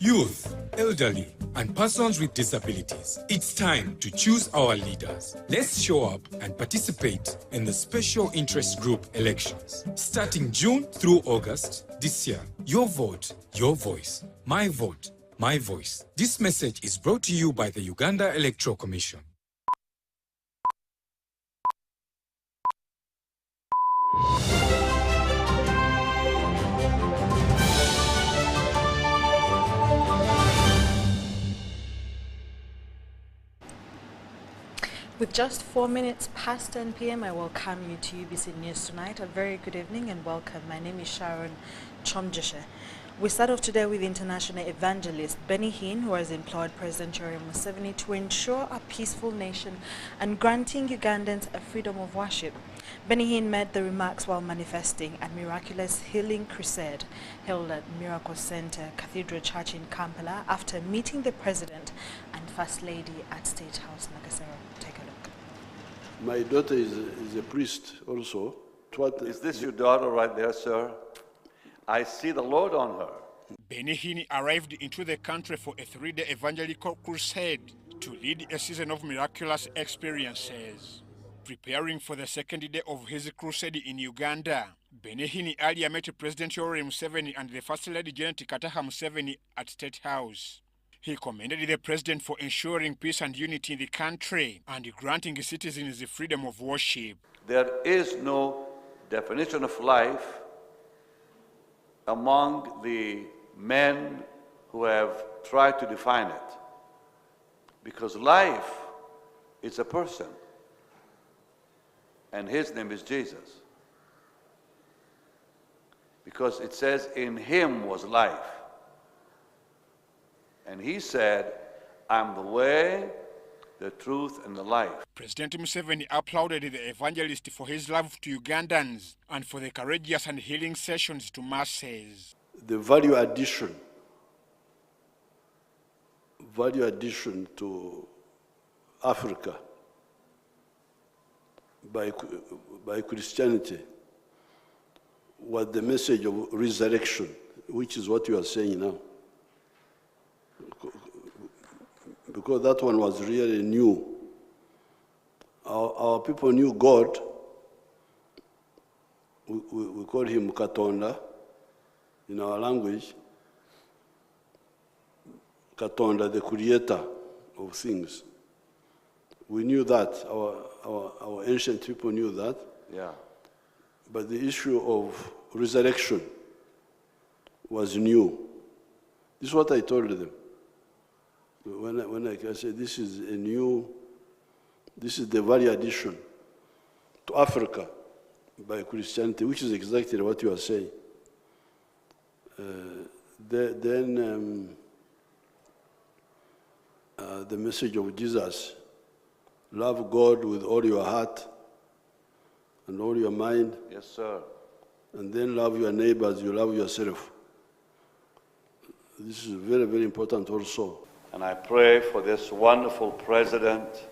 youth, elderly, and persons with disabilities. It's time to choose our leaders. Let's show up and participate in the special interest group elections. Starting June through August this year. Your vote, your voice. My vote, my voice. This message is brought to you by the Uganda Electoral Commission. With just 4 minutes past 10 p.m., I welcome you to UBC News Tonight. A very good evening and welcome. My name is Sharon Kyomugisha. We start off today with international evangelist Benny Hinn, who has employed President Yoweri Museveni to ensure a peaceful nation and granting Ugandans a freedom of worship. Benny Hinn made the remarks while manifesting a miraculous healing crusade held at Miracle Center Cathedral Church in Kampala after meeting the President and First Lady at State House, Nakasero. Take a look. My daughter is a priest also. Is this your daughter right there, sir? I see the Lord on her. Benny Hinn arrived into the country for a 3-day evangelical crusade to lead a season of miraculous experiences. Preparing for the second day of his crusade in Uganda, Benny Hinn earlier met President Yoweri Museveni and the First Lady Janet Kataha Museveni at State House. He commended the president for ensuring peace and unity in the country and granting citizens the freedom of worship. There is no definition of life among the men who have tried to define it. Because life is a person, and his name is Jesus. Because it says, in him was life. And he said, I'm the way, the truth, and the life. President Museveni applauded the evangelist for his love to Ugandans and for the courageous and healing sessions to masses. The value addition to Africa by Christianity was the message of resurrection, which is what you are saying now. Because that one was really new. Our people knew God. We call him Katonda in our language. Katonda, the creator of things. We knew that. Our ancient people knew that. Yeah. But the issue of resurrection was new. This is what I told them. When I said this is the value addition to Africa by Christianity, which is exactly what you are saying. Then the message of Jesus, love God with all your heart and all your mind. Yes, sir. And then love your neighbors, you love yourself. This is very, very important also. And I pray for this wonderful president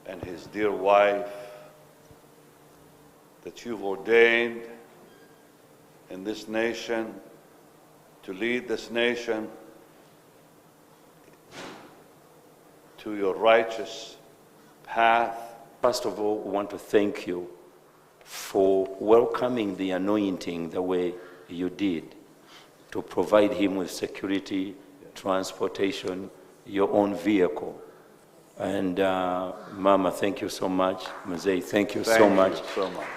and his dear wife that you've ordained in this nation to lead this nation to your righteous path. First of all, we want to thank you for welcoming the anointing the way you did, to provide him with security, transportation, your own vehicle. And Mama, thank you so much. Mzee, thank you so much. Thank you so much.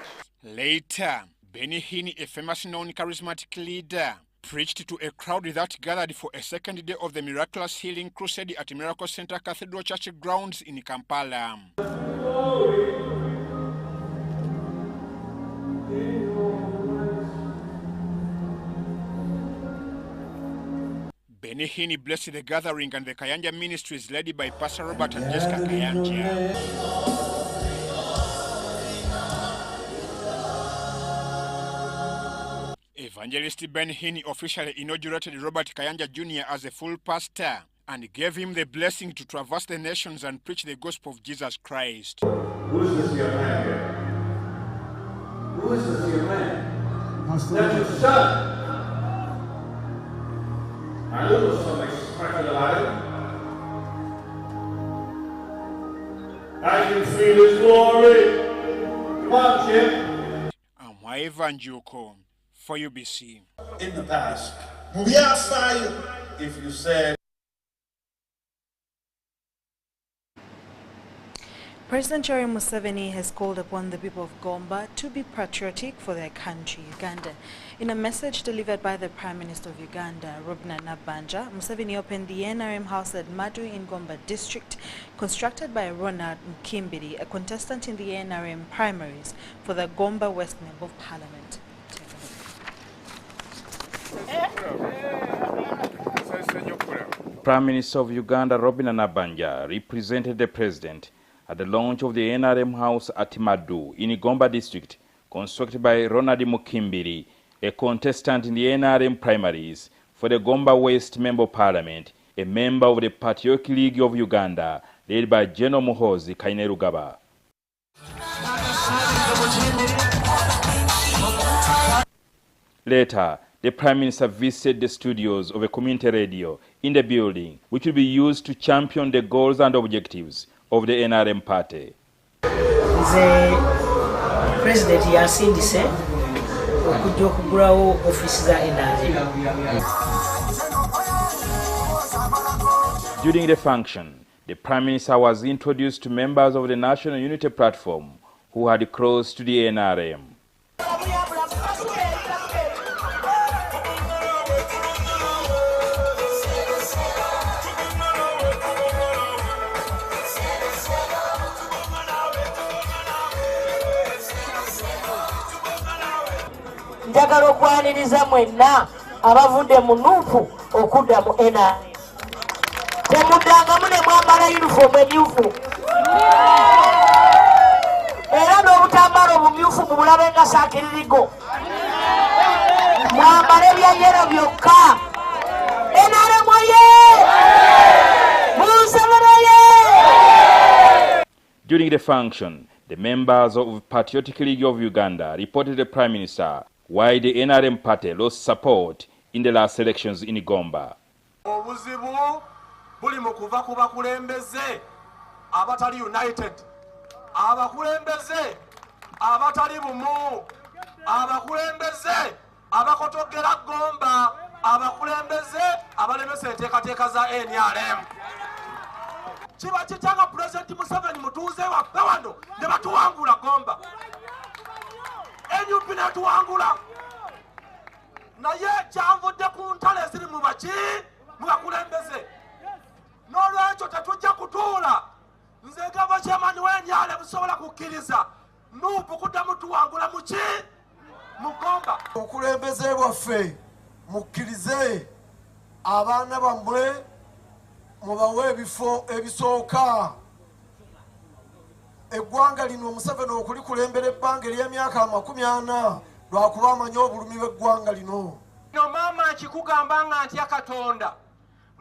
Later, Benny Hinn, a famous known charismatic leader, preached to a crowd that gathered for a second day of the miraculous healing crusade at Miracle Center Cathedral Church grounds in Kampala. Benny Hinn blessed the gathering and the Kayanja ministries led by Pastor Robert and Jessica Kayanja. Evangelist Benny Hinn officially inaugurated Robert Kayanja Jr. as a full pastor and gave him the blessing to traverse the nations and preach the gospel of Jesus Christ. Who is this young man here? Who is this young man? That's your son. I can feel his glory. Come on, Jim. I'm Evangelist for UBC. In the past, if you said President Yoweri Museveni has called upon the people of Gomba to be patriotic for their country, Uganda. In a message delivered by the Prime Minister of Uganda, Robinah Nabbanja, Museveni opened the NRM house at Madu in Gomba district, constructed by Ronald Mukimbiri, a contestant in the NRM primaries for the Gomba West Member of Parliament. Prime Minister of Uganda, Robinah Nabbanja, represented the President at the launch of the NRM house at Madu in Gomba district, constructed by Ronald Mukimbiri, a contestant in the NRM primaries for the Gomba West Member of Parliament, a member of the Patriotic League of Uganda, led by General Muhoozi Kainerugaba. Later, the Prime Minister visited the studios of a community radio in the building, which will be used to champion the goals and objectives of the NRM party. The President yasindise okujja okugulawo office za NRM. During the function, the Prime Minister was introduced to members of the National Unity Platform who had crossed to the NRM. Njagala okwaniriza mwenna abavudde mu nuupu okudda mu NRM. Temuddangamu ne mwambala yunifoomu emyufu. Era n'obutambala obumyufu mubulabe nga saakiririgo. Mwambale bya yero byokka. NRM oye! Museveni oye! During the function, the members of Patriotic League of Uganda reported to the Prime Minister why the NRM party lost support in the last elections in Gomba. Obuzibu buli mu kuva ku bakulembeze abatali united, abakulembeze abatali bumu, abakulembeze abakotogera Gomba, abakulembeze abalemesa enteekateeka za NRM. Kiba kitanga President Museveni mutuuze waffe wano ne batuwangula Gomba. NUP natuwangula. Naye kyanvudde ku ntale eziri mu baki mu bakulembeze. N'olwekyo tetujja kutuula. Nze gava chairman w'enyaale busobola kukkiriza nuupu kuddamu tuwangula mu ki mu Gomba. Okulembeze bwaffe mukkirize abaana bammwe mubawe ebifo ebisooka. Eggwanga lino Museveni okulikulembera ebbanga ery'emyaka 40 lwakuba amanyi obulumi bw'eggwanga lino. No maama nkikugamba nga ntya Katonda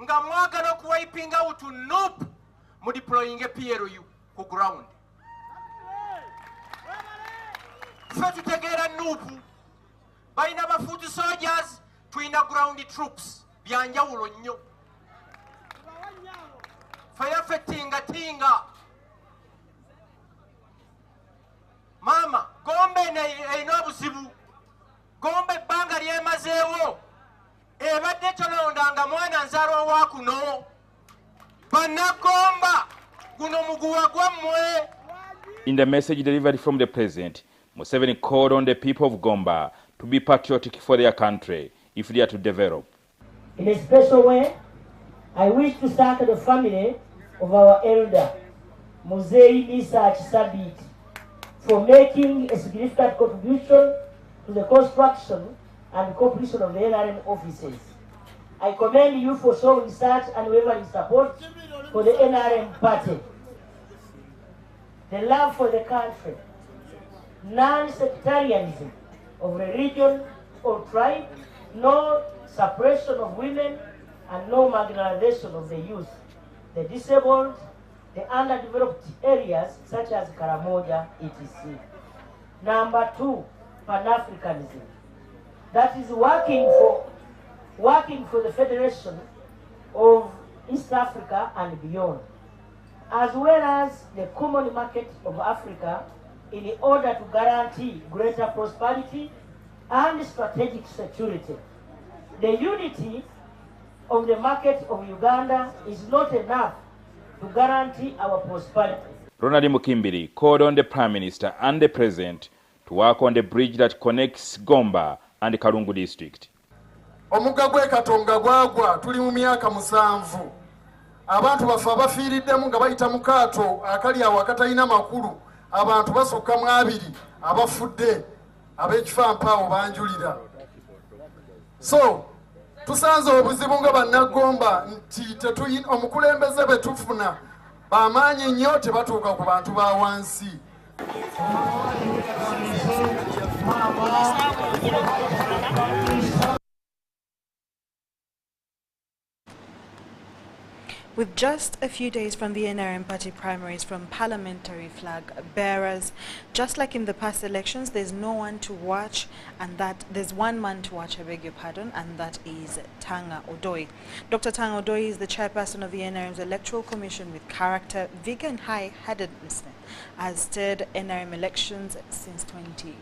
nga mwagala okuwipinga out NUP mu deploying PLU ku ground. Ffe tutegeera NUP balina ba foot soldiers, tulina ground troops byanjawulo nnyo. Fayaffe tingatinga. Mama, Gomba erina obuzibu. Gomba ebbanga lyemazeewo. Ebadde tolondanga mwana nzaalwa wa kuno. Bannagomba, guno muguwa gwammwe. In the message delivered from the President, Museveni called on the people of Gomba to be patriotic for their country if they are to develop. In a special way, I wish to thank the family of our elder, Muzeyi Isa Chisabit, for making a significant contribution to the construction and completion of the NRM offices. I commend you for showing such unwavering support for the NRM party. The love for the country, non-sectarianism of religion or tribe, no suppression of women, and no marginalization of the youth, the disabled, the underdeveloped areas such as Karamoja, etc. Number 2, Pan-Africanism. That is working for working for the Federation of East Africa and beyond, as well as the common market of Africa, in order to guarantee greater prosperity and strategic security. The unity of the market of Uganda is not enough to guarantee our prosperity. Ronald Mukimbiri called on the Prime Minister and the President to work on the bridge that connects Gomba and Kalungu district. Omugga gwe Katonga gwagwa tuli mu myaka 7. Abantu bafa bafiiriddemu nga bayita mu kaato akali awo akatalina makulu. Abantu basukka mu 2 abafudde ab'ekifampaawo banjulira. So tusanze obuzibu nga bannagomba nti tetuyina omukulembeze be tufuna bamaanyi nnyo tebatuuka ku bantu ba wansi. With just a few days from the NRM party primaries from parliamentary flag bearers, just like in the past elections, there's no one to watch, and that there's one man to watch, I beg your pardon, and that is Tanga Odoi. Dr. Tanga Odoi is the chairperson of the NRM's Electoral Commission with character, vigor and high-handedness, has steered NRM elections since 2015.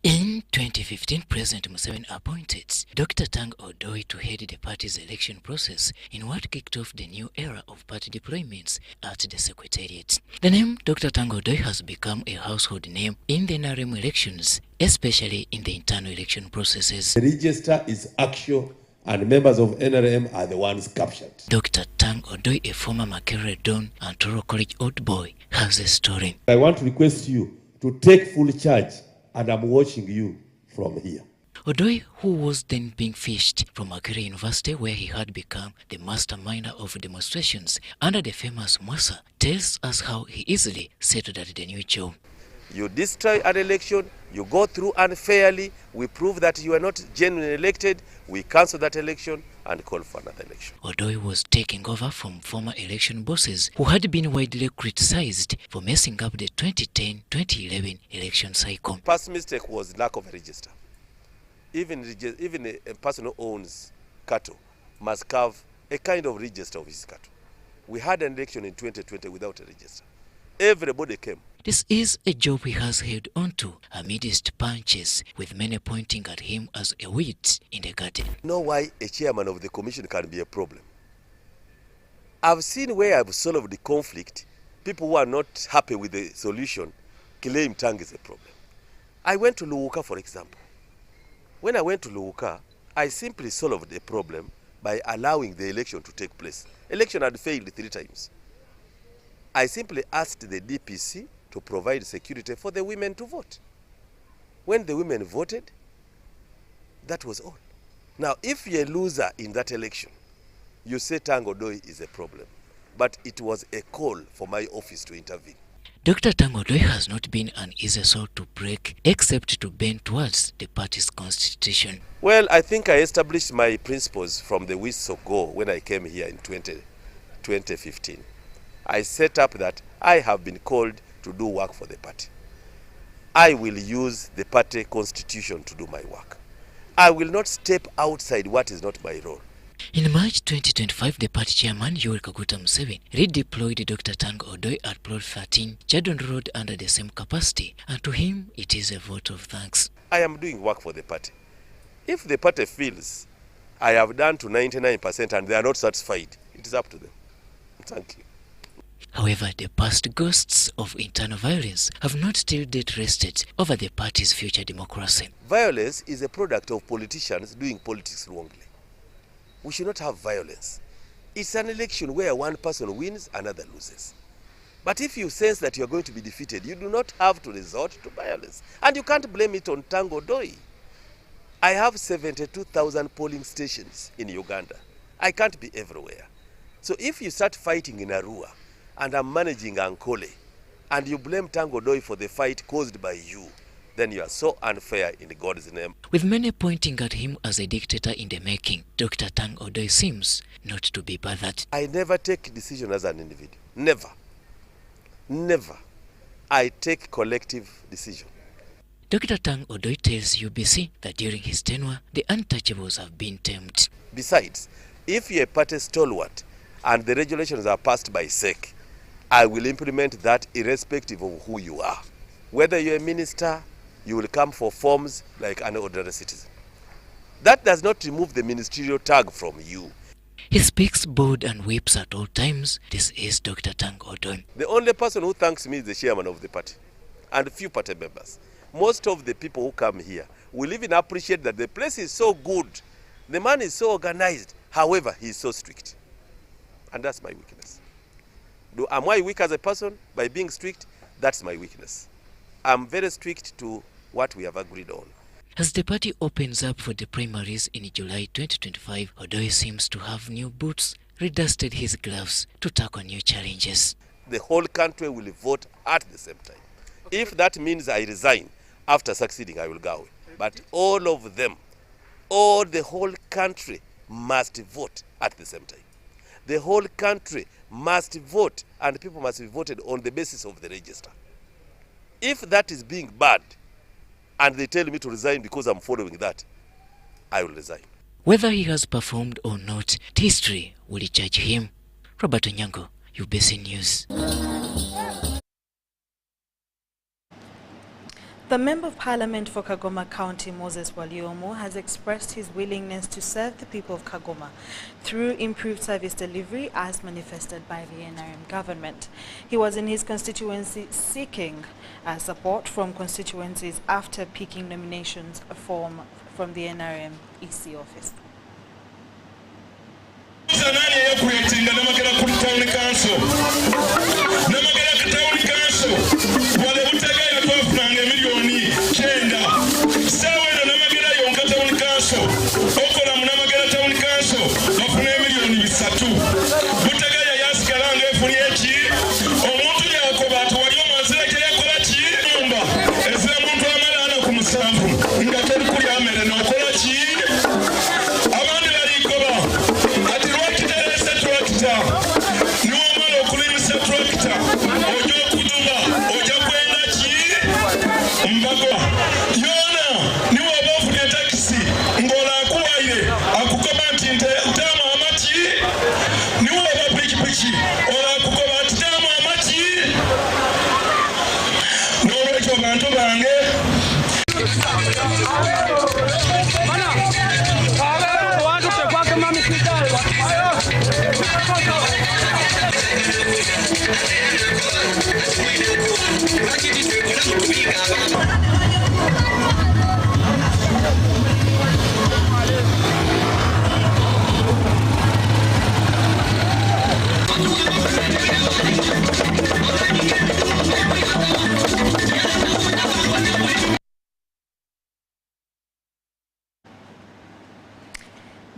In 2015, President Museveni appointed Dr. Tanga Odoi to head the party's election process in what kicked off the new era of party deployments at the Secretariat. The name Dr. Tanga Odoi has become a household name in the NRM elections, especially in the internal election processes. The register is actual and members of NRM are the ones captured. Dr. Tanga Odoi, a former Makerere Don and Tororo College old boy, has a story. I want to request you to take full charge, and I'm watching you from here. Odoi, who was then being fished from Makerere University, where he had become the masterminder of demonstrations under the famous Mwasa, tells us how he easily settled at the new job. You destroy an election, you go through unfairly, we prove that you are not genuinely elected, we cancel that election and call for another election. Odoi was taking over from former election bosses who had been widely criticized for messing up the 2010-2011 election cycle. Past mistake was lack of a register. Even a person who owns cattle must have a kind of register of his cattle. We had an election in 2020 without a register. Everybody came. This is a job he has held onto amidst punches, with many pointing at him as a weed in the garden. Know why a chairman of the commission can be a problem? I've seen where I've solved the conflict, people who are not happy with the solution claim Tanga is a problem. I went to Luuka, for example. When I went to Luuka, I simply solved the problem by allowing the election to take place. Election had failed 3 times. I simply asked the DPC to provide security for the women to vote. When the women voted, that was all. Now, if you're a loser in that election, you say Tanga Odoi is a problem. But it was a call for my office to intervene. Dr. Tanga Odoi has not been an easy soul to break, except to bend towards the party's constitution. Well, I think I established my principles from the whistle go when I came here in 2015. I set up that I have been called to do work for the party. I will use the party constitution to do my work. I will not step outside what is not my role. In March 2025, the party chairman, Yoweri Kaguta Museveni, redeployed Dr. Tanga Odoi at Plot 13, Jadon Road under the same capacity, and to him, it is a vote of thanks. I am doing work for the party. If the party feels I have done to 99% and they are not satisfied, it is up to them. Thank you. However, the past ghosts of internal violence have not till date rested over the party's future democracy. Violence is a product of politicians doing politics wrongly. We should not have violence. It's an election where one person wins, another loses. But if you sense that you are going to be defeated, you do not have to resort to violence. And you can't blame it on Tanga Odoi. I have 72,000 polling stations in Uganda. I can't be everywhere. So if you start fighting in Arua, and I'm managing Ankole, and you blame Tanga Odoi for the fight caused by you, then you are so unfair in God's name. With many pointing at him as a dictator in the making, Dr. Tanga Odoi seems not to be bothered. I never take decision as an individual. Never. Never. I take collective decision. Dr. Tang Odoi tells UBC that during his tenure, the untouchables have been tamed. Besides, if you're a party stalwart and the regulations are passed by SEC, I will implement that irrespective of who you are. Whether you're a minister, you will come for forms like an ordinary citizen. That does not remove the ministerial tag from you. He speaks bold and whips at all times. This is Dr. Tang Odoi. The only person who thanks me is the chairman of the party and a few party members. Most of the people who come here will even appreciate that the place is so good. The man is so organized. However, he is so strict. And that's my weakness. Am I weak as a person by being strict? That's my weakness. I'm very strict to what we have agreed on. As the party opens up for the primaries in July 2025, Odoi seems to have new boots, redusted his gloves to tackle new challenges. The whole country will vote at the same time. If that means I resign after succeeding, I will go away. But all of them, the whole country must vote at the same time. The whole country must vote, and people must be voted on the basis of the register. If that is being bad, and they tell me to resign because I'm following that, I will resign. Whether he has performed or not, history will judge him. Robert Onyango, UBC News. The Member of Parliament for Kagoma County, Moses Waliomo, has expressed his willingness to serve the people of Kagoma through improved service delivery as manifested by the NRM government. He was in his constituency seeking support from constituencies after picking nominations from the NRM EC office.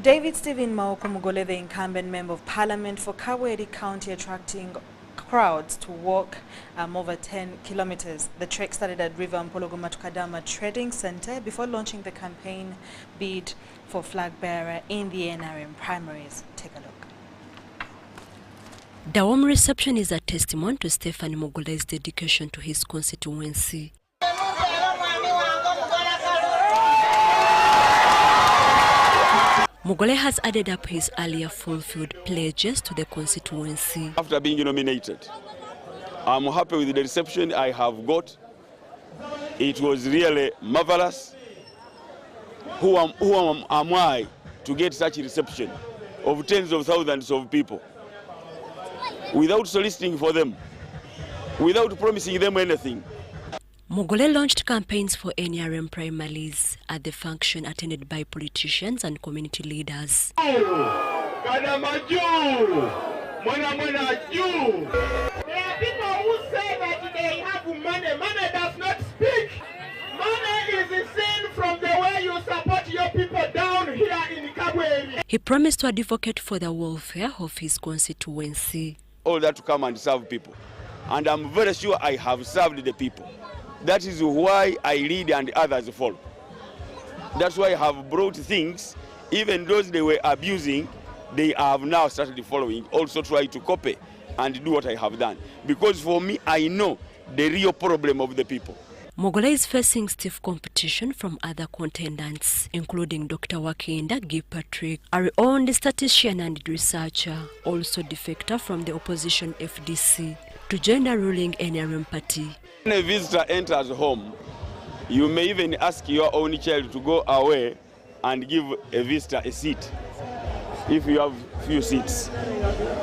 David Stephen Mugole, the incumbent Member of Parliament for Kabweri County, attracting crowds to walk over 10 kilometers. The trek started at River Mpologoma Tukadama Trading Center before launching the campaign bid for flag bearer in the NRM primaries. Take a look. The warm reception is a testament to Stephen Mugole's dedication to his constituency. Mugole has added up his earlier fulfilled pledges to the constituency. After being nominated, I'm happy with the reception I have got. It was really marvelous. Who am I to get such a reception of tens of thousands of people without soliciting for them, without promising them anything? Mugole launched campaigns for NRM primaries at the function attended by politicians and community leaders. There are people who say that they have money. Money does not speak. Money is seen from the way you support your people down here in Kabweri. He promised to advocate for the welfare of his constituency. All that to come and serve people. And I'm very sure I have served the people. That is why I lead and others follow. That's why I have brought things, even those they were abusing, they have now started following, also try to copy and do what I have done. Because for me, I know the real problem of the people. Mogole is facing stiff competition from other contendants, including Dr. Wakinda Patrick, a renowned statistician and researcher, also defector from the opposition FDC, to join the ruling NRM party. When a visitor enters home, you may even ask your own child to go away and give a visitor a seat, if you have few seats.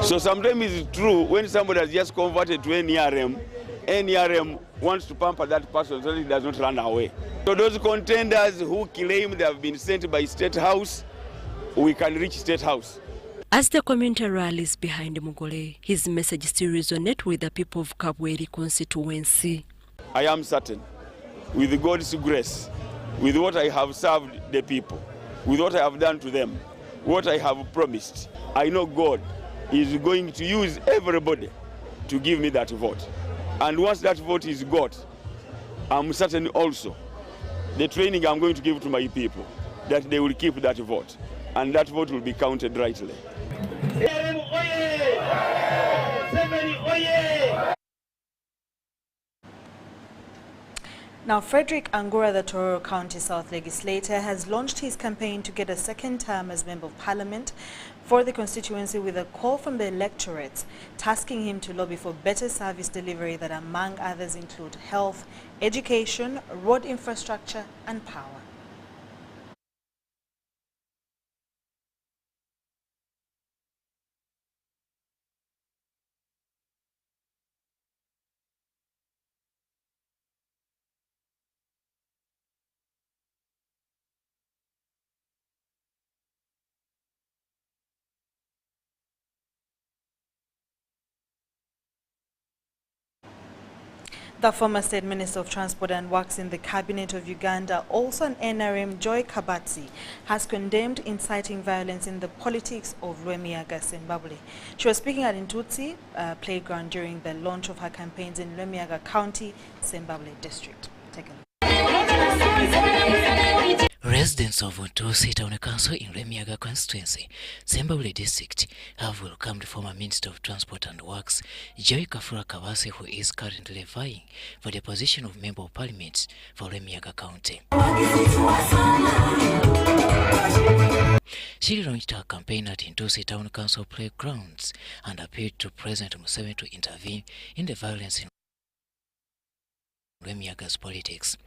So sometimes it's true when somebody has just converted to NRM wants to pamper that person so that he does not run away. So those contenders who claim they have been sent by State House, we can reach State House. As the community rallies behind Mogole, his message still resonates with the people of Kabweri constituency. I am certain, with God's grace, with what I have served the people, with what I have done to them, what I have promised, I know God is going to use everybody to give me that vote. And once that vote is got, I'm certain also the training I'm going to give to my people that they will keep that vote, and that vote will be counted rightly. Now, Frederick Angura, the Tororo County South legislator, has launched his campaign to get a second term as Member of Parliament for the constituency with a call from the electorate, tasking him to lobby for better service delivery that, among others, include health, education, road infrastructure and power. The former State Minister of Transport and works in the Cabinet of Uganda, also an NRM, Joy Kabatsi, has condemned inciting violence in the politics of Lwemiyaga, Zimbabwe. She was speaking at Intutsi playground during the launch of her campaigns in Lwemiyaga County, Zimbabwe district. Take a look. Residents of Intutsi Town Council in Lwemiyaga constituency, Zimbabwe district, have welcomed former Minister of Transport and Works, Joy Kabatsi, who is currently vying for the position of Member of Parliament for Lwemiyaga County. She launched her campaign at Intutsi Town Council playgrounds and appealed to President Museveni to intervene in the violence in Lwemiyaga's politics.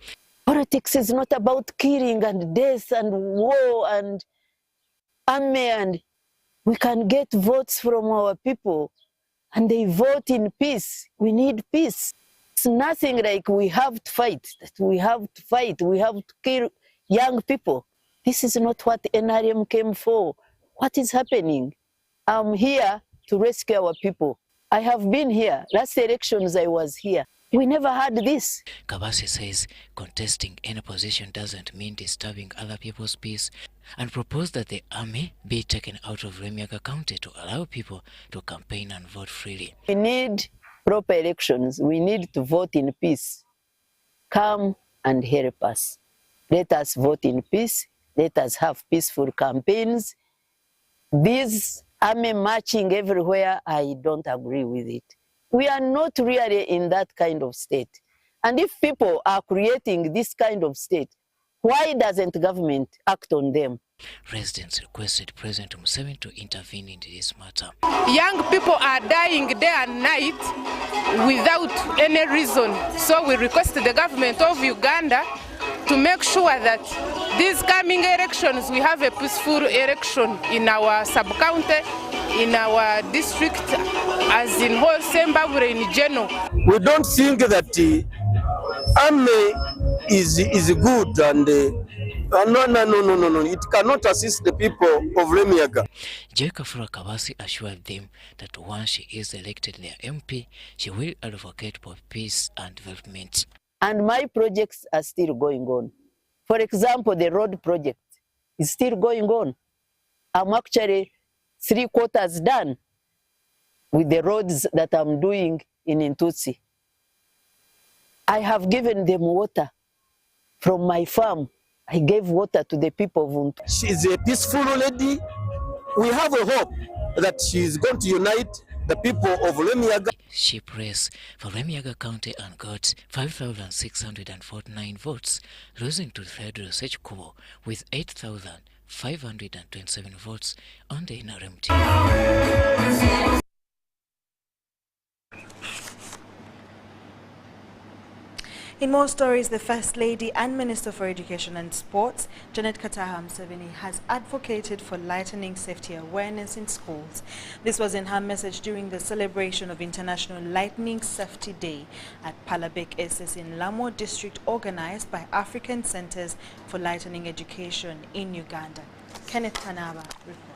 Politics is not about killing and death and war and army, and we can get votes from our people and they vote in peace. We need peace. It's nothing like we have to fight, we have to kill young people. This is not what NRM came for. What is happening? I'm here to rescue our people. I have been here. Last elections I was here. We never had this. Kabatsi says contesting any position doesn't mean disturbing other people's peace, and proposed that the army be taken out of Lwemiyaga County to allow people to campaign and vote freely. We need proper elections. We need to vote in peace. Come and help us. Let us vote in peace. Let us have peaceful campaigns. This army marching everywhere, I don't agree with it. We are not really in that kind of state. And if people are creating this kind of state, why doesn't government act on them? Residents requested President Museveni to intervene in this matter. Young people are dying day and night without any reason. So we request the government of Uganda to make sure that these coming elections, we have a peaceful election in our sub-county, in our district, as in whole Zimbabwe in general. We don't think that army is good and no. It cannot assist the people of Lwemiyaga. Joy Kabatsi assured them that once she is elected their MP, she will advocate for peace and development. And my projects are still going on. For example, the road project is still going on. I'm actually 3/4 done with the roads that I'm doing in Intutsi. I have given them water from my farm. I gave water to the people of Intutsi. She's a peaceful lady. We have a hope that she is going to unite the people of Lwemiyaga. Sheep race for Lwemiyaga County and got 5,649 votes, losing to Federal Expo with 8,527 votes on the NRM team. In more stories, the First Lady and Minister for Education and Sports, Janet Kataha Museveni, has advocated for lightning safety awareness in schools. This was in her message during the celebration of International Lightning Safety Day at Palabek SS in Lamo District, organized by African Centers for Lightning Education in Uganda. Kenneth Kanaba reports.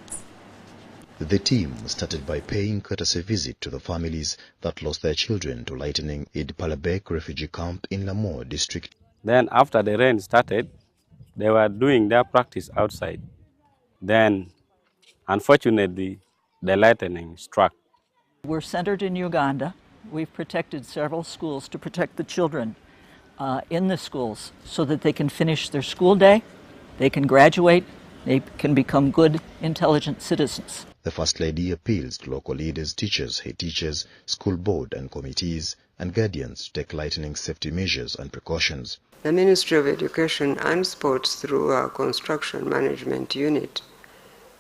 The team started by paying courtesy visit to the families that lost their children to lightning in Palabek refugee camp in Lamo district. Then after the rain started, they were doing their practice outside. Then, unfortunately, the lightning struck. We're centered in Uganda. We've protected several schools to protect the children in the schools so that they can finish their school day, they can graduate, they can become good, intelligent citizens. The First Lady appeals to local leaders, teachers, head teachers, school board and committees and guardians to take lightning safety measures and precautions. The Ministry of Education and Sports, through our construction management unit,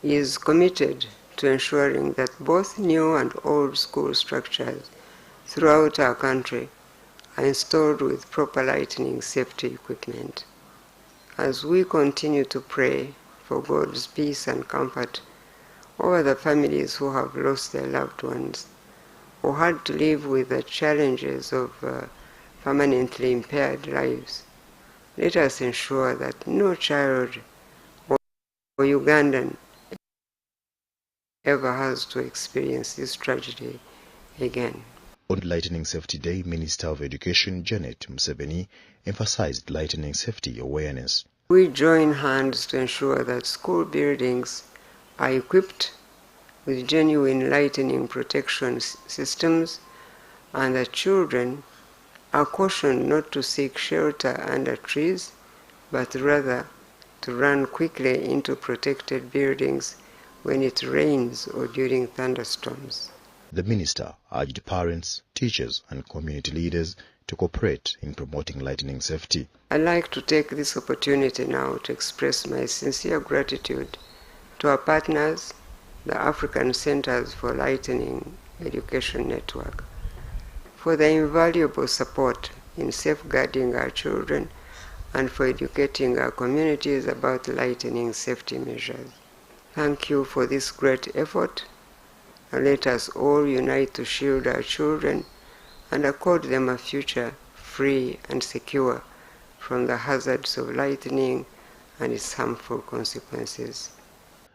is committed to ensuring that both new and old school structures throughout our country are installed with proper lightning safety equipment. As we continue to pray for God's peace and comfort over the families who have lost their loved ones or had to live with the challenges of permanently impaired lives, let us ensure that no child or Ugandan ever has to experience this tragedy again. On Lightning Safety Day, Minister of Education Janet Museveni emphasized lightning safety awareness. We join hands to ensure that school buildings are equipped with genuine lightning protection systems and that children are cautioned not to seek shelter under trees, but rather to run quickly into protected buildings when it rains or during thunderstorms. The minister urged parents, teachers and community leaders to cooperate in promoting lightning safety. I'd like to take this opportunity now to express my sincere gratitude to our partners, the African Centers for Lightning Education Network, for their invaluable support in safeguarding our children and for educating our communities about lightning safety measures. Thank you for this great effort, and let us all unite to shield our children and accord them a future free and secure from the hazards of lightning and its harmful consequences.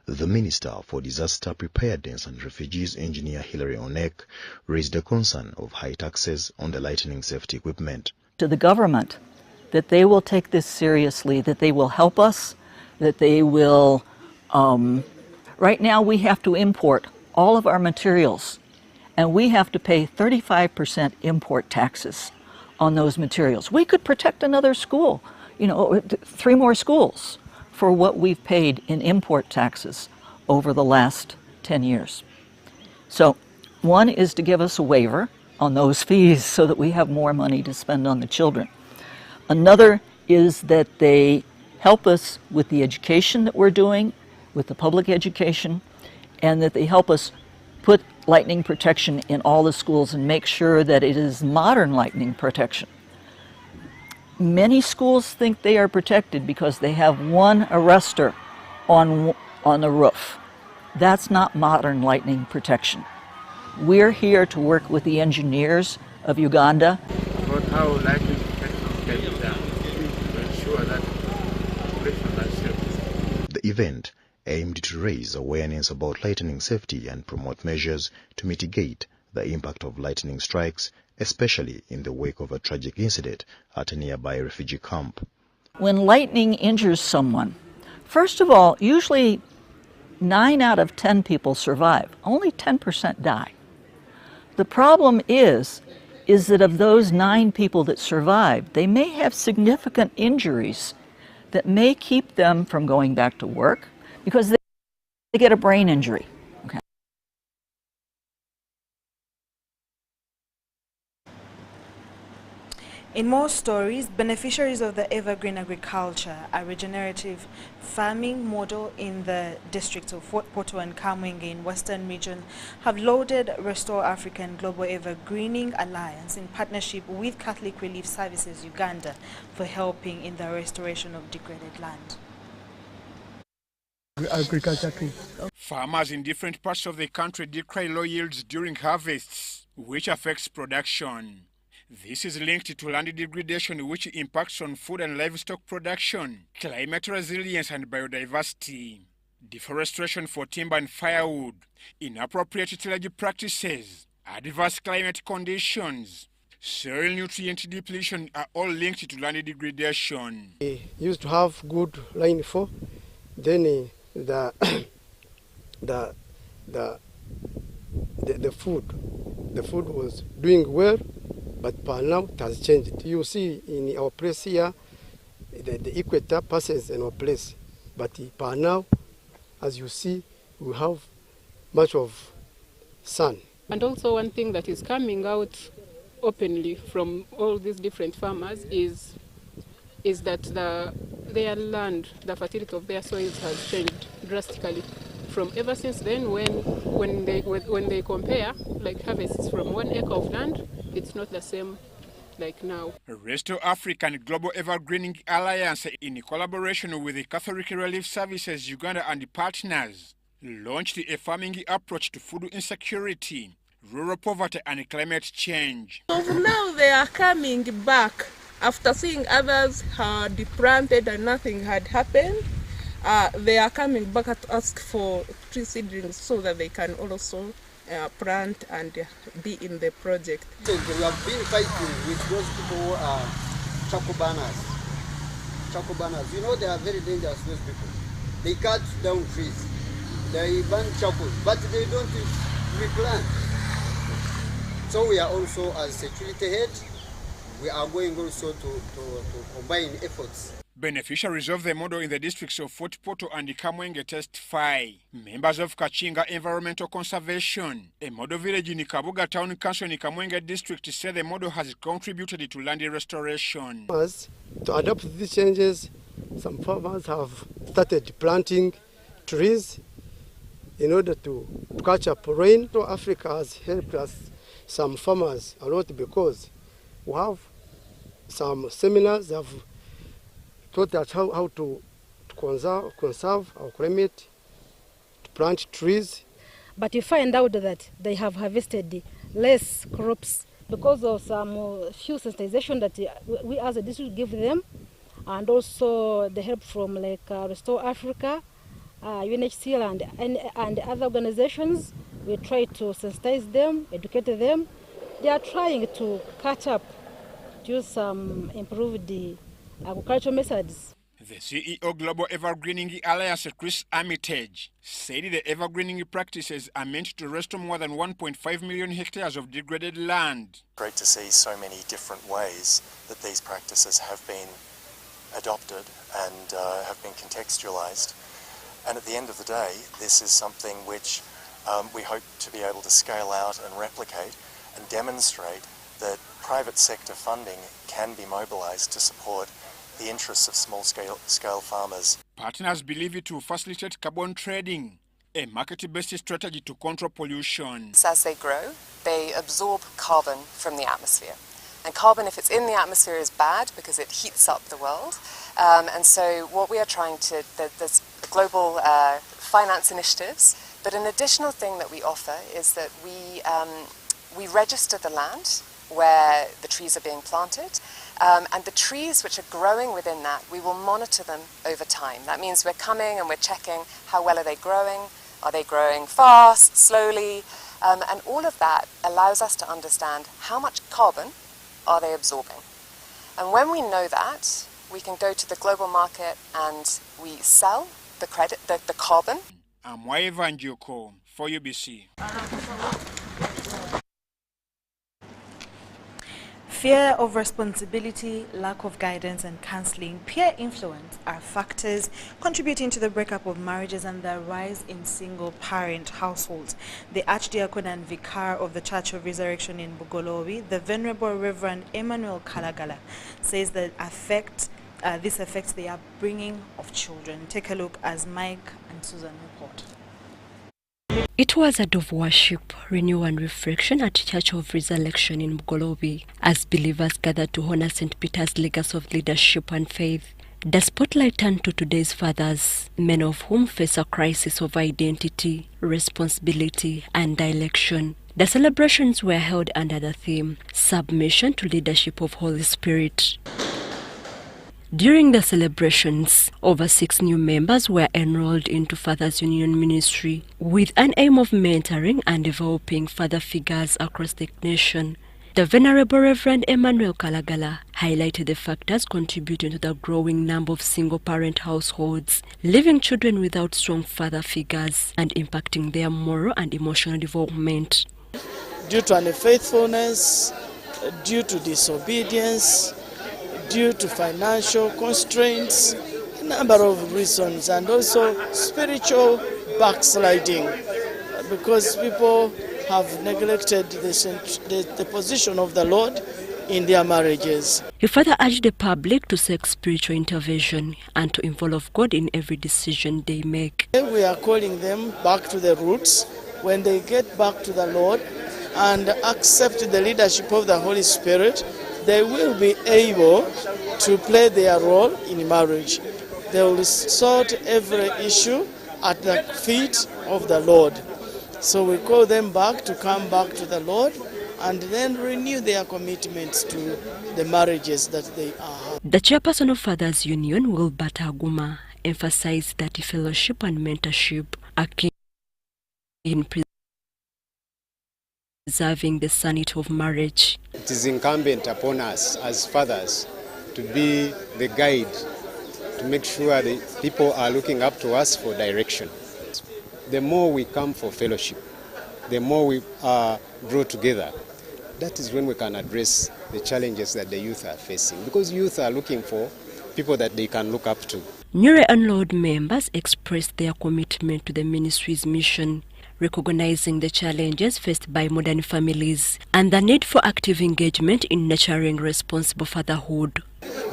The Minister for Disaster Preparedness and Refugees, Engineer Hilary Onek, raised a concern of high taxes on the lightning safety equipment. To the government, that they will take this seriously, that they will help us, that they will... right now we have to import all of our materials, and we have to pay 35% import taxes on those materials. We could protect another school, 3 more schools, for what we've paid in import taxes over the last 10 years. So one is to give us a waiver on those fees so that we have more money to spend on the children. Another is that they help us with the education that we're doing, with the public education, and that they help us put lightning protection in all the schools and make sure that it is modern lightning protection. Many schools think they are protected because they have one arrestor on the roof. That's not modern lightning protection. We're here to work with the engineers of Uganda. About how lightning protection can be done to ensure that operations are safe. The event aimed to raise awareness about lightning safety and promote measures to mitigate the impact of lightning strikes, especially in the wake of a tragic incident at a nearby refugee camp. When lightning injures someone, first of all, usually 9 out of 10 people survive. Only 10% die. The problem is that of those 9 people that survive, they may have significant injuries that may keep them from going back to work because they get a brain injury. In more stories, beneficiaries of the evergreen agriculture, a regenerative farming model in the districts of Fort Portal and Kamwenge in Western Region, have lauded Restore Africa and Global Evergreening Alliance in partnership with Catholic Relief Services Uganda for helping in the restoration of degraded land. Agriculture. Farmers in different parts of the country declare low yields during harvests, which affects production. This is linked to land degradation, which impacts on food and livestock production, climate resilience and biodiversity, deforestation for timber and firewood, inappropriate tillage practices, adverse climate conditions, soil nutrient depletion are all linked to land degradation. We used to have good rainfall, then the food was doing well, but per now it has changed. You see in our place here, the equator passes in our place, but per now, as you see, we have much of sun. And also one thing that is coming out openly from all these different farmers is that their land, the fertility of their soils has changed drastically. From ever since then, when they compare, like harvests from 1 acre of land, it's not the same like now. Restore Africa and Global Evergreening Alliance, in collaboration with the Catholic Relief Services Uganda and partners, launched a farming approach to food insecurity, rural poverty and climate change. So now they are coming back after seeing others had planted and nothing had happened. They are coming back to ask for tree seedlings so that they can also plant and be in the project. We have been fighting with those people who are charcoal burners. Charcoal burners, you know, they are very dangerous, those people. They cut down trees, they burn charcoal, but they don't replant. So we are also, as security head, we are going also to combine efforts. Beneficiaries of the model in the districts of Fort Portal and Kamwenge testify. Members of Kachinga Environmental Conservation, a model village in Kabuga Town Council in Kamwenge district, say the model has contributed to land restoration. To adapt these changes, some farmers have started planting trees in order to catch up rain. So Africa has helped us, some farmers, a lot, because we have some seminars that have taught us how to conserve our climate, to plant trees. But you find out that they have harvested less crops because of some few sensitization that we as a district give them, and also the help from like Restore Africa, UNHCR and other organizations. We try to sensitize them, educate them. They are trying to catch up, to use some improved agricultural methods. The CEO Global Evergreening Alliance, Chris Armitage, said the evergreening practices are meant to restore more than 1.5 million hectares of degraded land. Great to see so many different ways that these practices have been adopted and have been contextualized. And at the end of the day, this is something which we hope to be able to scale out and replicate and demonstrate that private sector funding can be mobilized to support the interests of small-scale farmers. Partners believe it will facilitate carbon trading, a market-based strategy to control pollution. As they grow, they absorb carbon from the atmosphere. And carbon, if it's in the atmosphere, is bad because it heats up the world. And so what we are trying to, there's global finance initiatives, but an additional thing that we offer is that we register the land where the trees are being planted, and the trees which are growing within that, we will monitor them over time. That means we're coming and we're checking how well are they growing fast, slowly, and all of that allows us to understand how much carbon are they absorbing. And when we know that, we can go to the global market and we sell the carbon. I'm Evangelist for UBC. Fear of responsibility, lack of guidance and counseling, peer influence are factors contributing to the breakup of marriages and the rise in single-parent households. The Archdeacon and Vicar of the Church of Resurrection in Bugolobi, the Venerable Reverend Emmanuel Kalagala, says that this affects the upbringing of children. Take a look as Mike and Susan report. It was a day of worship, renewal and reflection at Church of Resurrection in Bugolobi as believers gathered to honor St. Peter's legacy of leadership and faith. The spotlight turned to today's fathers, many of whom face a crisis of identity, responsibility and direction. The celebrations were held under the theme, Submission to Leadership of Holy Spirit. During the celebrations, over 6 new members were enrolled into Fathers Union Ministry with an aim of mentoring and developing father figures across the nation. The Venerable Reverend Emmanuel Kalagala highlighted the factors contributing to the growing number of single-parent households, leaving children without strong father figures and impacting their moral and emotional development. Due to unfaithfulness, due to disobedience, due to financial constraints, a number of reasons, and also spiritual backsliding, because people have neglected the position of the Lord in their marriages. He further urged the public to seek spiritual intervention and to involve God in every decision they make. We are calling them back to the roots. When they get back to the Lord and accept the leadership of the Holy Spirit, they will be able to play their role in marriage. They will sort every issue at the feet of the Lord. So we call them back to come back to the Lord and then renew their commitments to the marriages that they are. The chairperson of Fathers Union, Wilbert Aguma, emphasized that fellowship and mentorship are key in preserving the sanity of marriage. It is incumbent upon us as fathers to be the guide, to make sure the people are looking up to us for direction. The more we come for fellowship, the more we grow together, that is when we can address the challenges that the youth are facing, because youth are looking for people that they can look up to. Newly enrolled members expressed their commitment to the ministry's mission, recognizing the challenges faced by modern families and the need for active engagement in nurturing responsible fatherhood.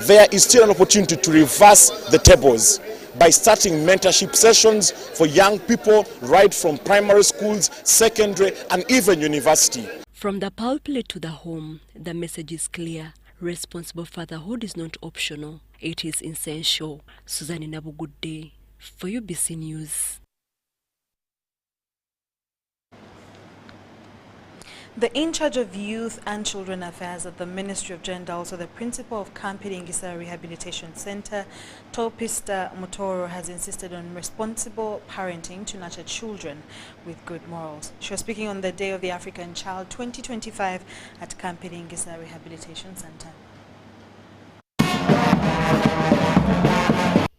There is still an opportunity to reverse the tables by starting mentorship sessions for young people right from primary schools, secondary and even university. From the pulpit to the home, the message is clear. Responsible fatherhood is not optional, it is essential. Susan Inabu, good day for UBC News. The in-charge of Youth and Children Affairs at the Ministry of Gender, also the principal of Kabweri Rehabilitation Center, Topista Tororo, has insisted on responsible parenting to nurture children with good morals. She was speaking on the Day of the African Child 2025 at Kabweri Rehabilitation Center.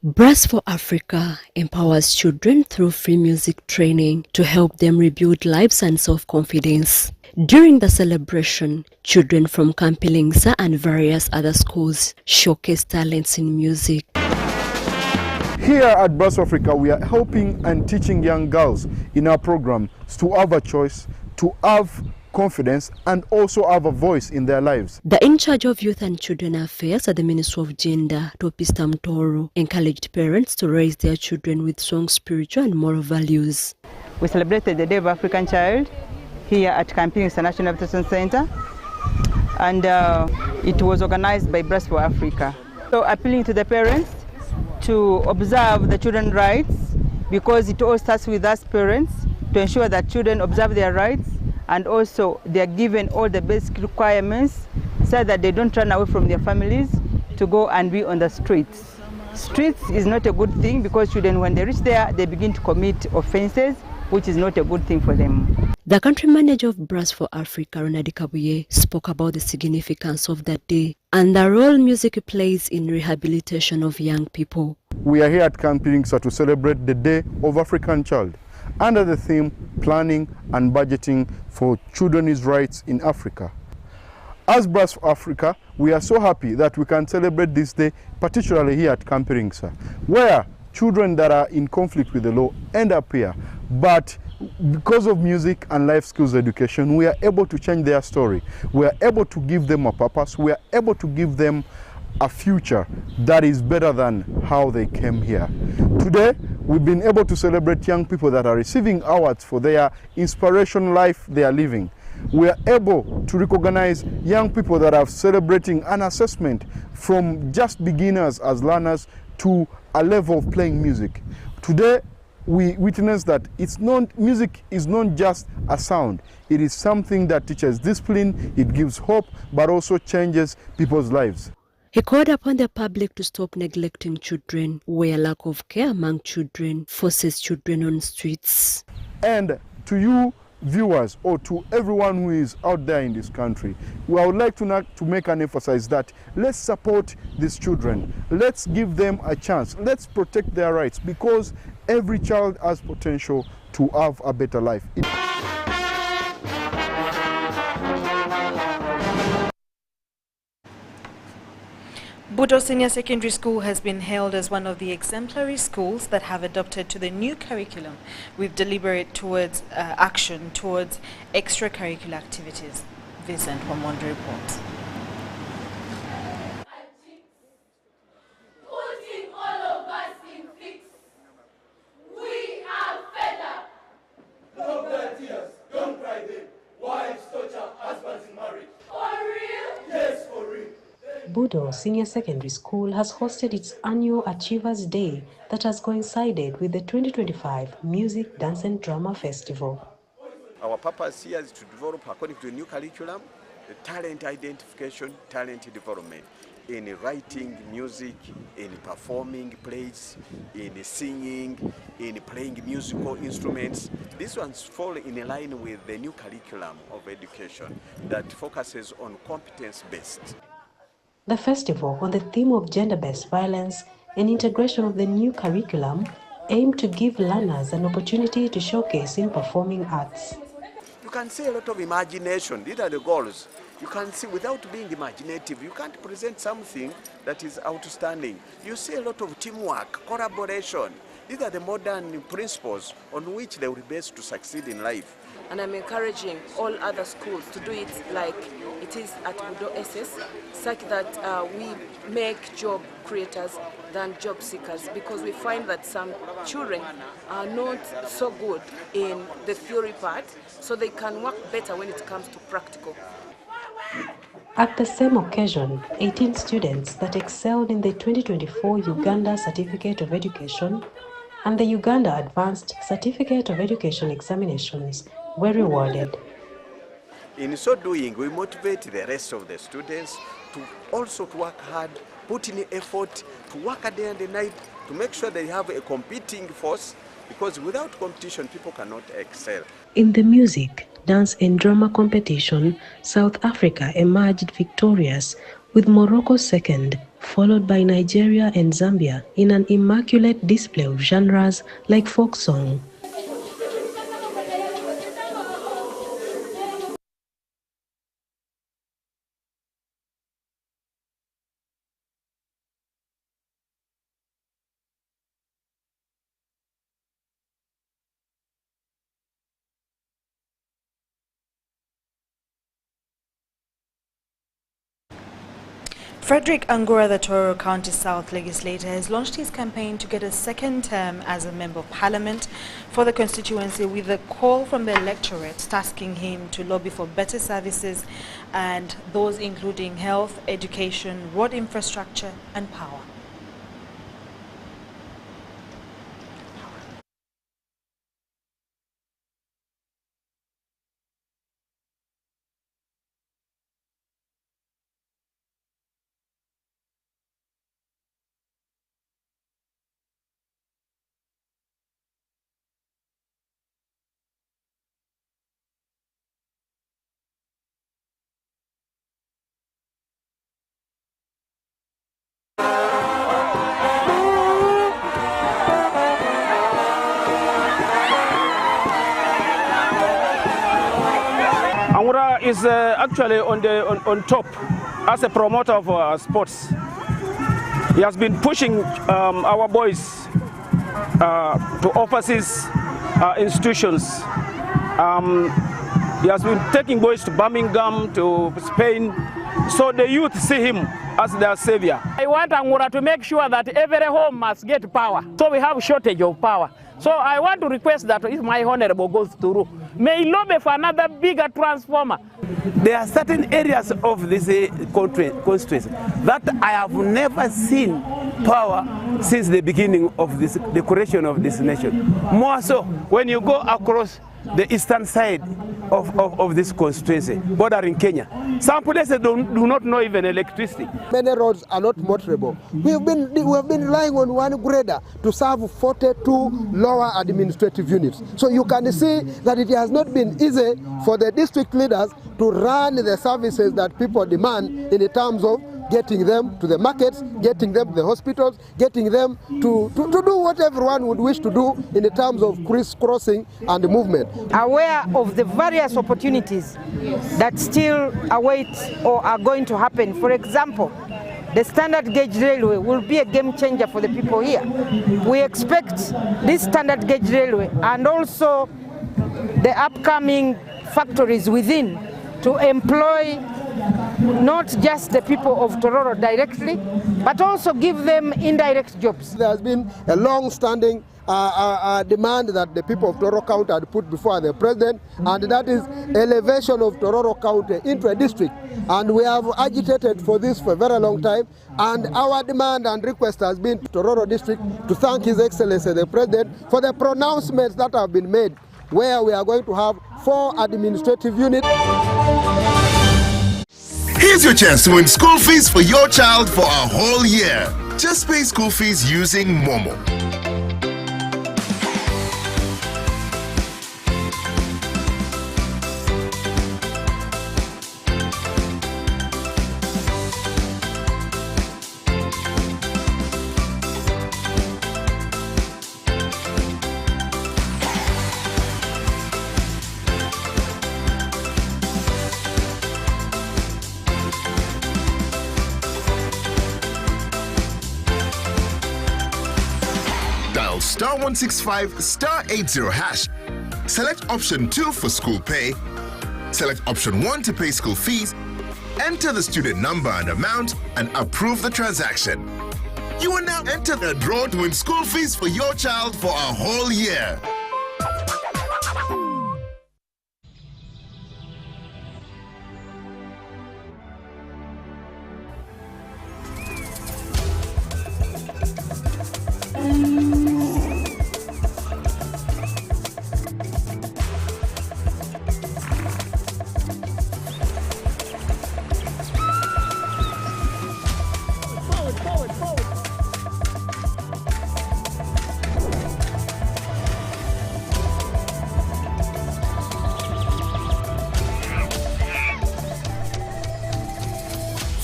Brass for Africa empowers children through free music training to help them rebuild lives and self-confidence. During the celebration, children from Kampilingsa and various other schools showcased talents in music. Here at Brass for Africa, we are helping and teaching young girls in our program to have a choice, to have confidence and also have a voice in their lives. The in-charge of Youth and Children Affairs at the Ministry of Gender, Topista Tororo, encouraged parents to raise their children with strong spiritual and moral values. We celebrated the Day of African Child here at Kabweri International Rehabilitation Center, and it was organized by Brass for Africa. So appealing to the parents to observe the children's rights, because it all starts with us parents to ensure that children observe their rights and also they are given all the basic requirements so that they don't run away from their families to go and be on the streets. Streets is not a good thing because children, when they reach there, they begin to commit offenses, which is not a good thing for them. The country manager of Brass for Africa, Ronald Kabweri, spoke about the significance of that day and the role music plays in rehabilitation of young people. We are here at Kabweri to celebrate the Day of African Child under the theme Planning and Budgeting for Children's Rights in Africa. As Brass for Africa, we are so happy that we can celebrate this day, particularly here at Kampiringsa, where children that are in conflict with the law end up here. But because of music and life skills education, we are able to change their story. We are able to give them a purpose. We are able to give them a future that is better than how they came here. Today, we've been able to celebrate young people that are receiving awards for their inspiration life they are living. We are able to recognize young people that are celebrating an assessment from just beginners as learners to a level of playing music. Today, we witness that music is not just a sound. It is something that teaches discipline, it gives hope, but also changes people's lives. He called upon the public to stop neglecting children, where lack of care among children forces children on streets. And to you viewers, or to everyone who is out there in this country, I would like to make an emphasis that let's support these children. Let's give them a chance. Let's protect their rights, because every child has potential to have a better life. Buddo Senior Secondary School has been hailed as one of the exemplary schools that have adopted to the new curriculum with deliberate towards action towards extracurricular activities. Vincent Wamondo reports. Buddo Senior Secondary School has hosted its annual Achievers Day that has coincided with the 2025 Music, Dance and Drama Festival. Our purpose here is to develop, according to the new curriculum, the talent identification, talent development in writing music, in performing plays, in singing, in playing musical instruments. These ones fall in line with the new curriculum of education that focuses on competence-based. The festival, on the theme of gender-based violence and integration of the new curriculum, aimed to give learners an opportunity to showcase in performing arts. You can see a lot of imagination. These are the goals. You can see, without being imaginative, you can't present something that is outstanding. You see a lot of teamwork, collaboration. These are the modern principles on which they will be best to succeed in life. And I'm encouraging all other schools to do it like it is at Buddo SS, such that we make job creators than job seekers, because we find that some children are not so good in the theory part, so they can work better when it comes to practical. At the same occasion, 18 students that excelled in the 2024 Uganda Certificate of Education and the Uganda Advanced Certificate of Education examinations were rewarded. In so doing, we motivate the rest of the students to also work hard, put in effort, to work a day and a night, to make sure they have a competing force, because without competition, people cannot excel. In the music, dance and drama competition, South Africa emerged victorious, with Morocco second, followed by Nigeria and Zambia in an immaculate display of genres like folk song. Frederick Angora, the Tororo County South legislator, has launched his campaign to get a second term as a member of parliament for the constituency, with a call from the electorate tasking him to lobby for better services, and those including health, education, road infrastructure and power. Ngura is actually on top as a promoter of sports. He has been pushing our boys to overseas institutions. He has been taking boys to Birmingham, to Spain, so the youth see him as their savior. I want Angura to make sure that every home must get power, so we have shortage of power. So I want to request that if my honorable goes through, may he lobby for another bigger transformer. There are certain areas of this constituency that I have never seen power since the beginning of the creation of this nation. More so when you go across the eastern side of this constituency, bordering Kenya. Some places do not know even electricity. Many roads are not motorable. We have been relying on one grader to serve 42 lower administrative units. So you can see that it has not been easy for the district leaders to run the services that people demand in terms of getting them to the markets, getting them to the hospitals, getting them to do what everyone would wish to do in the terms of crisscrossing and movement. Aware of the various opportunities that still await or are going to happen. For example, the standard gauge railway will be a game changer for the people here. We expect this standard gauge railway and also the upcoming factories within to employ not just the people of Tororo directly, but also give them indirect jobs. There has been a long-standing demand that the people of Tororo County had put before the president, and that is elevation of Tororo County into a district. And we have agitated for this for a very long time, and our demand and request has been to Tororo district to thank His Excellency the President for the pronouncements that have been made, where we are going to have 4 administrative units. Here's your chance to win school fees for your child for a whole year. Just pay school fees using Momo. Star 165 star 80 hash. Select option 2 for school pay. Select option 1 to pay school fees. Enter the student number and amount and approve the transaction. You will now enter the draw to win school fees for your child for a whole year.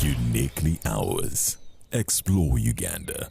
Uniquely ours. Explore Uganda.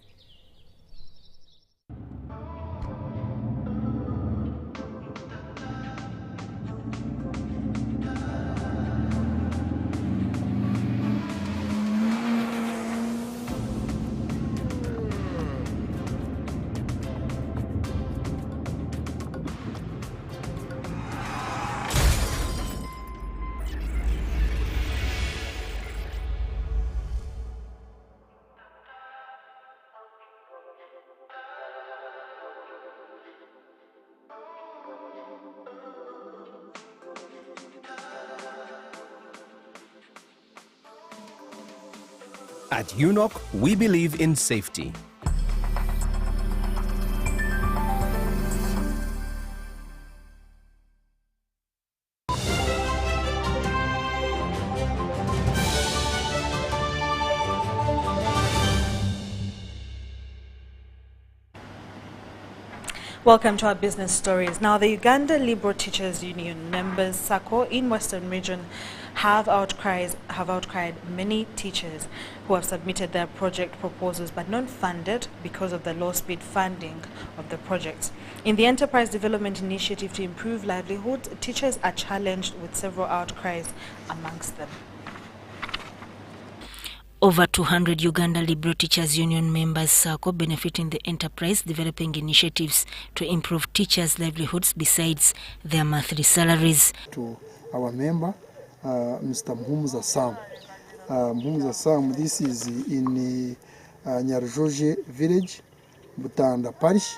At UNOC, we believe in safety. Welcome to our business stories. Now, the Uganda Liberal Teachers Union members SACCO in Western Region have outcried many teachers who have submitted their project proposals but not funded because of the low speed funding of the projects. In the Enterprise Development Initiative to improve livelihoods, teachers are challenged with several outcries amongst them. Over 200 Uganda Liberal Teachers Union members SACCO benefiting the enterprise developing initiatives to improve teachers' livelihoods besides their monthly salaries. To our member, Mr. Mhumuza Sam. Mhumuza Sam, this is in Nyarujoje village, Butanda parish,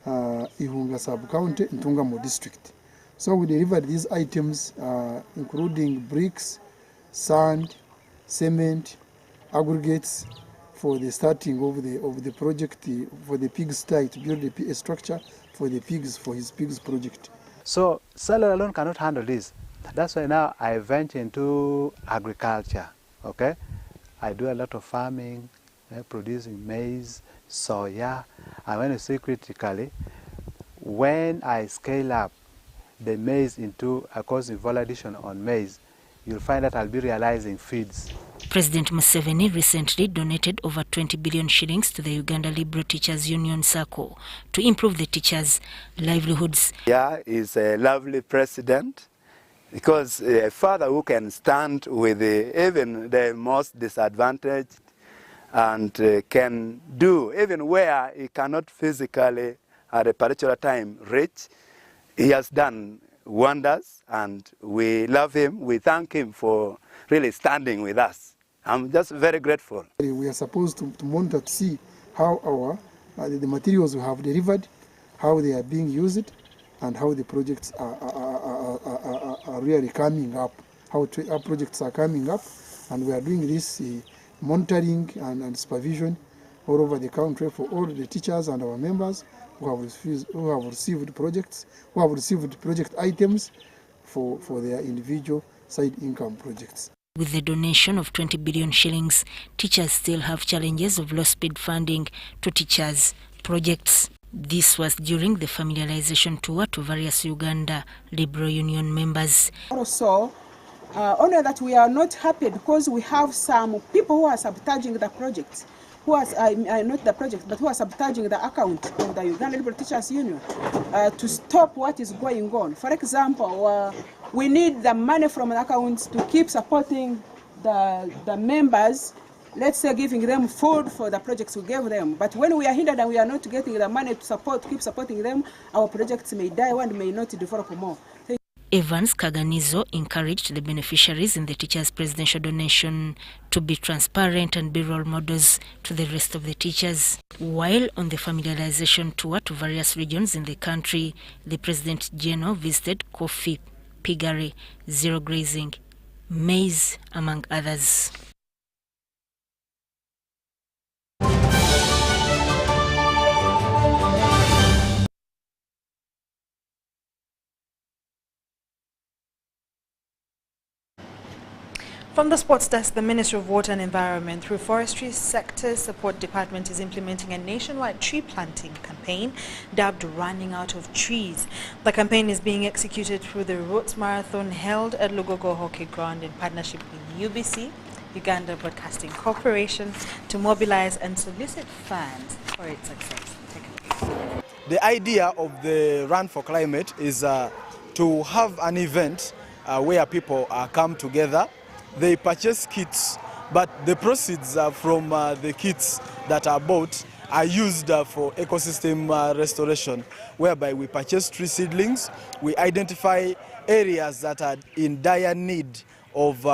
Ihunga sub-county, Ntungamo district. So we delivered these items including bricks, sand, cement, aggregates for the starting of the project for the pigsty, to build a structure for the pigs, for his pigs project. So salary alone cannot handle this. That's why now I venture into agriculture. Okay, I do a lot of farming, producing maize, soya, and when you see critically, when I scale up the maize into a cost-involved addition on maize, you'll find that I'll be realizing feeds. President Museveni recently donated over 20 billion shillings to the Uganda Liberal Teachers Union SACCO to improve the teachers' livelihoods. Yeah, he's a lovely president because a father who can stand with even the most disadvantaged and can do even where he cannot physically at a particular time reach. He has done wonders and we love him. We thank him for really standing with us. I'm just very grateful. We are supposed to monitor to see how our the materials we have delivered, how they are being used, and how the projects are really coming up, how our projects are coming up, and we are doing this monitoring and supervision all over the country for all the teachers and our members who have received projects, who have received project items for their individual side income projects. With the donation of 20 billion shillings, teachers still have challenges of low-speed funding to teachers' projects. This was during the familiarization tour to various Uganda Liberal Union members. Also, only that we are not happy because we have some people who are sabotaging the project, who are not the project, but who are sabotaging the account of the Uganda Liberal Teachers Union to stop what is going on. For example, we need the money from the accounts to keep supporting the members, let's say giving them food for the projects we gave them. But when we are hindered and we are not getting the money to keep supporting them, our projects may die and may not develop more. Evans Kaganizo encouraged the beneficiaries in the teachers' presidential donation to be transparent and be role models to the rest of the teachers. While on the familiarization tour to various regions in the country, the President General visited coffee, piggery, zero grazing, maize, among others. From the sports desk, the Ministry of Water and Environment through Forestry Sector Support Department is implementing a nationwide tree planting campaign dubbed Running Out of Trees. The campaign is being executed through the Roots Marathon held at Lugogo Hockey Ground in partnership with UBC, Uganda Broadcasting Corporation, to mobilize and solicit funds for its success. The idea of the Run for Climate is to have an event where people come together. They purchase kits, but the proceeds from the kits that are bought are used for ecosystem restoration, whereby we purchase tree seedlings, we identify areas that are in dire need of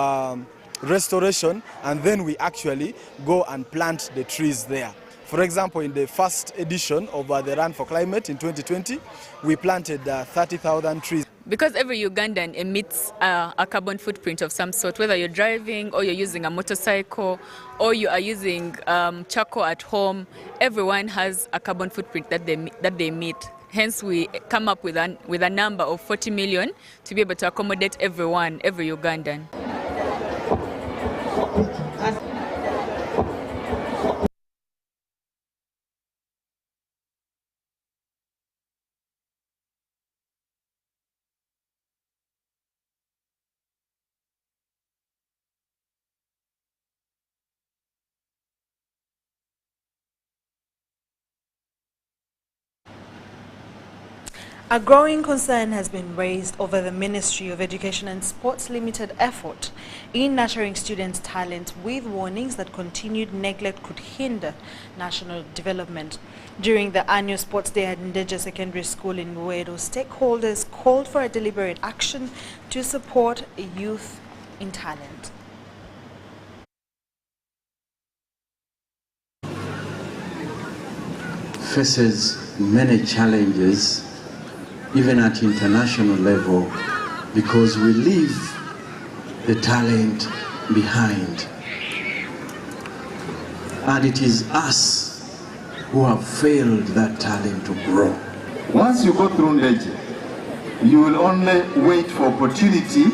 restoration, and then we actually go and plant the trees there. For example, in the first edition of the Run for Climate in 2020, we planted 30,000 trees. Because every Ugandan emits a carbon footprint of some sort, whether you're driving or you're using a motorcycle or you are using charcoal at home, everyone has a carbon footprint that they emit. Hence, we come up with a number of 40 million to be able to accommodate everyone, every Ugandan. A growing concern has been raised over the Ministry of Education and Sports limited effort in nurturing students' talent, with warnings that continued neglect could hinder national development. During the annual sports day at Ndeje Secondary School in Buddo, stakeholders called for a deliberate action to support youth in talent. Faces many challenges even at international level, because we leave the talent behind. And it is us who have failed that talent to grow. Once you go through Ndeje, you will only wait for opportunity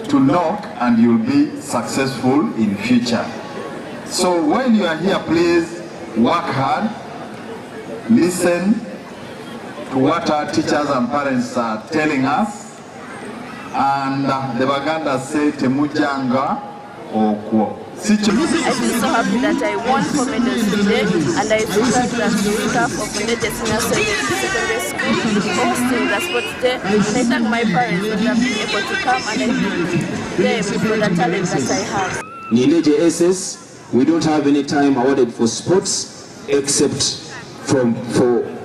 to knock and you'll be successful in future. So when you are here, please work hard, listen to what our teachers and parents are telling us, and the Baganda say temujanga okwo. I feel so happy that I won 4 medals today, and I thank the staff of Ndeje Secondary School for hosting the sports day, and I thank my parents for being able to come, and I thank them for the talent that I have. In Ndeje SS, we don't have any time awarded for sports except for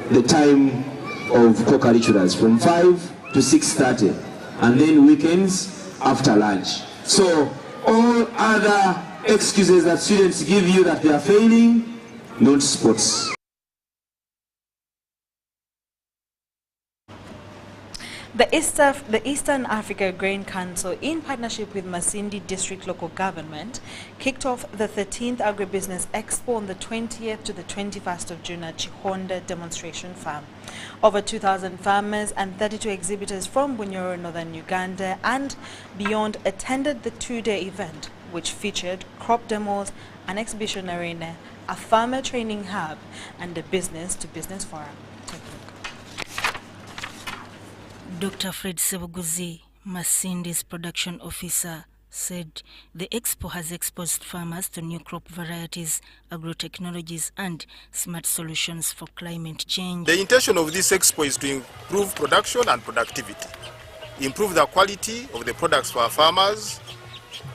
the time of co-curriculars from 5 to 6:30, and then weekends after lunch. So all other excuses that students give you that they are failing, not sports. The Eastern Africa Grain Council, in partnership with Masindi District Local Government, kicked off the 13th Agribusiness Expo on the 20th to the 21st of June at Chihonda Demonstration Farm. Over 2,000 farmers and 32 exhibitors from Bunyoro, northern Uganda and beyond attended the 2-day event, which featured crop demos, an exhibition arena, a farmer training hub, and a business-to-business forum. Dr. Fred Sebuguzi, Masindi's production officer, said the expo has exposed farmers to new crop varieties, agro-technologies and smart solutions for climate change. The intention of this expo is to improve production and productivity, improve the quality of the products for our farmers,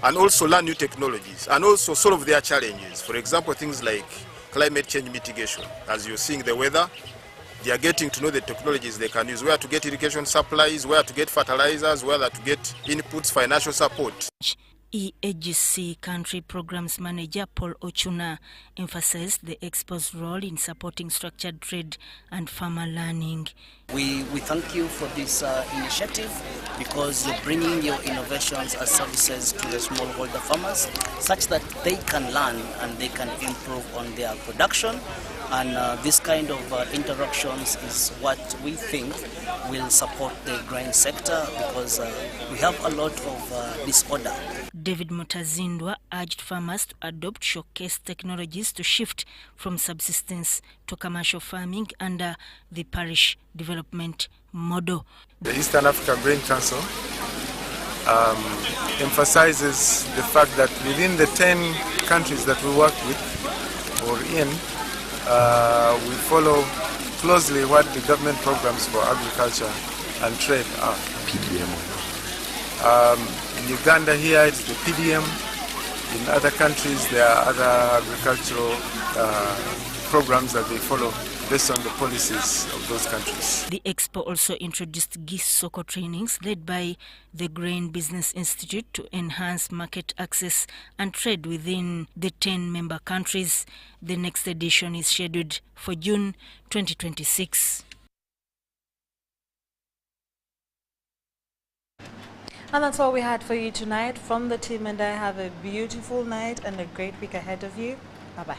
and also learn new technologies, and also solve their challenges. For example, things like climate change mitigation. As you're seeing the weather, they are getting to know the technologies they can use, where to get irrigation supplies, where to get fertilizers, where to get inputs, financial support. EAGC Country Programs Manager Paul Ochuna emphasized the expo's role in supporting structured trade and farmer learning. We thank you for this initiative, because you're bringing your innovations as services to the smallholder farmers such that they can learn and they can improve on their production. And this kind of interactions is what we think will support the grain sector, because we have a lot of disorder. David Mutazindwa urged farmers to adopt showcase technologies to shift from subsistence to commercial farming under the parish development model. The Eastern Africa Grain Council emphasizes the fact that within the 10 countries that we work with or in, we follow closely what the government programs for agriculture and trade are. In Uganda here it's the PDM. In other countries there are other agricultural programs that they follow based on the policies of those countries. The expo also introduced Gisoko trainings led by the Grain Business Institute to enhance market access and trade within the 10 member countries. The next edition is scheduled for June 2026. And that's all we had for you tonight from the team, and I have a beautiful night and a great week ahead of you. Bye-bye.